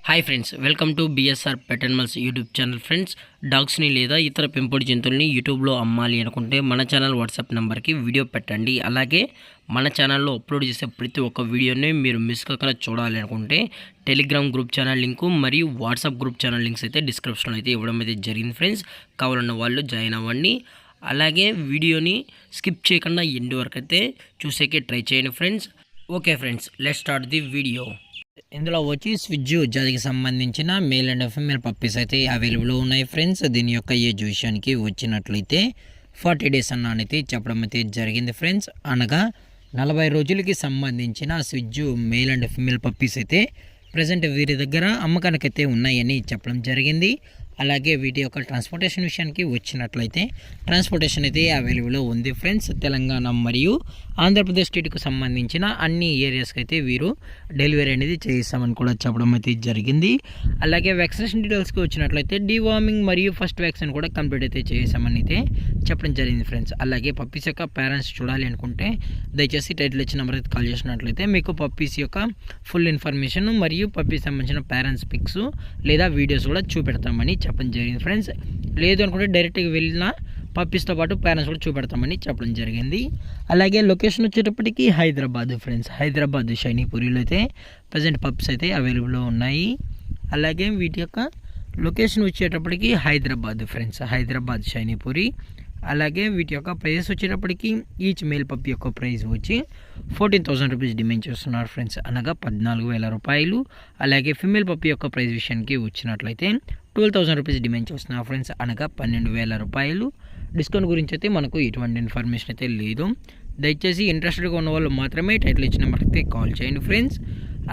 Hi friends, welcome to BSR pet animals YouTube channel. Friends, డాగ్స్ని లేదా ఇతర పెంపుడు జంతువుల్ని యూట్యూబ్లో అమ్మాలి అనుకుంటే మన ఛానల్ వాట్సాప్ నెంబర్కి వీడియో పెట్టండి. అలాగే మన ఛానల్లో అప్లోడ్ చేసే ప్రతి ఒక్క వీడియోని మీరు మిస్ కాకుండా చూడాలి అనుకుంటే టెలిగ్రామ్ గ్రూప్ ఛానల్ లింకు మరియు వాట్సాప్ గ్రూప్ ఛానల్ లింక్స్ అయితే డిస్క్రిప్షన్లో అయితే ఇవ్వడం అయితే జరిగింది. ఫ్రెండ్స్, కావాలన్న వాళ్ళు జాయిన్ అవ్వండి. అలాగే వీడియోని స్కిప్ చేయకుండా ఎండ్ వరకు అయితే చూసేకే ట్రై చేయండి friends. Okay friends, let's start the video. ఇందులో వచ్చి స్విజ్ జాతికి సంబంధించిన మేల్ అండ్ ఫీమేల్ పప్పీస్ అయితే అవైలబుల్ ఉన్నాయి ఫ్రెండ్స్. దీని యొక్క ఏజ్ విషయానికి వచ్చినట్లయితే 40 days అన్నైతే చెప్పడం అయితే జరిగింది ఫ్రెండ్స్. అనగా 40 రోజులకి సంబంధించిన స్విజ్ మేల్ అండ్ ఫీమేల్ పప్పీస్ అయితే ప్రజెంట్ వీరి దగ్గర అమ్మకానికైతే ఉన్నాయని చెప్పడం జరిగింది. అలాగే వీటి యొక్క ట్రాన్స్పోర్టేషన్ విషయానికి వచ్చినట్లయితే ట్రాన్స్పోర్టేషన్ అయితే అవైలబుల్ ఉంది ఫ్రెండ్స్. తెలంగాణ మరియు ఆంధ్రప్రదేశ్ స్టేట్కు సంబంధించిన అన్ని ఏరియాస్కి అయితే వీరు డెలివరీ అనేది చేయిస్తామని కూడా చెప్పడం అయితే జరిగింది. అలాగే వ్యాక్సినేషన్ డీటెయిల్స్కి వచ్చినట్లయితే డీవార్మింగ్ మరియు ఫస్ట్ వ్యాక్సిన్ కూడా కంప్లీట్ అయితే చేసామని అయితే చెప్పడం జరిగింది ఫ్రెండ్స్. అలాగే పప్పీస్ యొక్క పేరెంట్స్ చూడాలి అనుకుంటే దయచేసి టైటిల్ ఇచ్చిన నెంబర్ అయితే కాల్ చేసినట్లయితే మీకు పప్పీస్ యొక్క ఫుల్ ఇన్ఫర్మేషన్ మరియు పప్పీస్ సంబంధించిన పేరెంట్స్ పిక్స్ లేదా వీడియోస్ కూడా చూపెడతామని చెప్పడం జరిగింది ఫ్రెండ్స్. లేదు అనుకుంటే డైరెక్ట్గా వెళ్ళిన పప్పీస్తో పాటు పేరెంట్స్ కూడా చూపెడతామని చెప్పడం జరిగింది. అలాగే లొకేషన్ వచ్చేటప్పటికి హైదరాబాద్ ఫ్రెండ్స్. హైదరాబాద్ షైనీపూరిలో అయితే ప్రజెంట్ పప్పీస్ అయితే అవైలబుల్లో ఉన్నాయి. అలాగే వీటి యొక్క లొకేషన్ వచ్చేటప్పటికి హైదరాబాద్ ఫ్రెండ్స్. హైదరాబాద్ షైనీపూరి. అలాగే వీటి యొక్క ప్రైస్ వచ్చేటప్పటికి ఈచ్ మేల్ పప్పి యొక్క ప్రైస్ వచ్చి 14,000 రూపీస్ డిమాండ్ చేస్తున్నారు ఫ్రెండ్స్, అనగా 14,000 రూపాయలు. అలాగే ఫిమేల్ పప్పి యొక్క ప్రైస్ విషయానికి వచ్చినట్లయితే 12,000 రూపీస్ డిమాండ్ చేస్తున్నారు ఫ్రెండ్స్, అనగా 12,000 రూపాయలు. డిస్కౌంట్ గురించి అయితే మనకు ఎటువంటి ఇన్ఫర్మేషన్ అయితే లేదు. దయచేసి ఇంట్రెస్టెడ్గా ఉన్న వాళ్ళు మాత్రమే టైటిల్ ఇచ్చిన నెంబర్కి కాల్ చేయండి ఫ్రెండ్స్.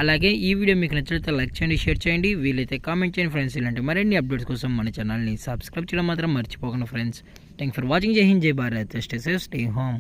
అలాగే ఈ వీడియో మీకు నచ్చినట్లయితే లైక్ చేయండి, షేర్ చేయండి, వీలైతే కామెంట్ చేయండి ఫ్రెండ్స్. ఇలాంటి మరిన్ని అప్డేట్స్ కోసం మన ఛానల్ని సబ్స్క్రైబ్ చేయడం మాత్రం మర్చిపోకండి ఫ్రెండ్స్. Thank for watching. జై హింద్, జై Bharat. Stay safe, stay home.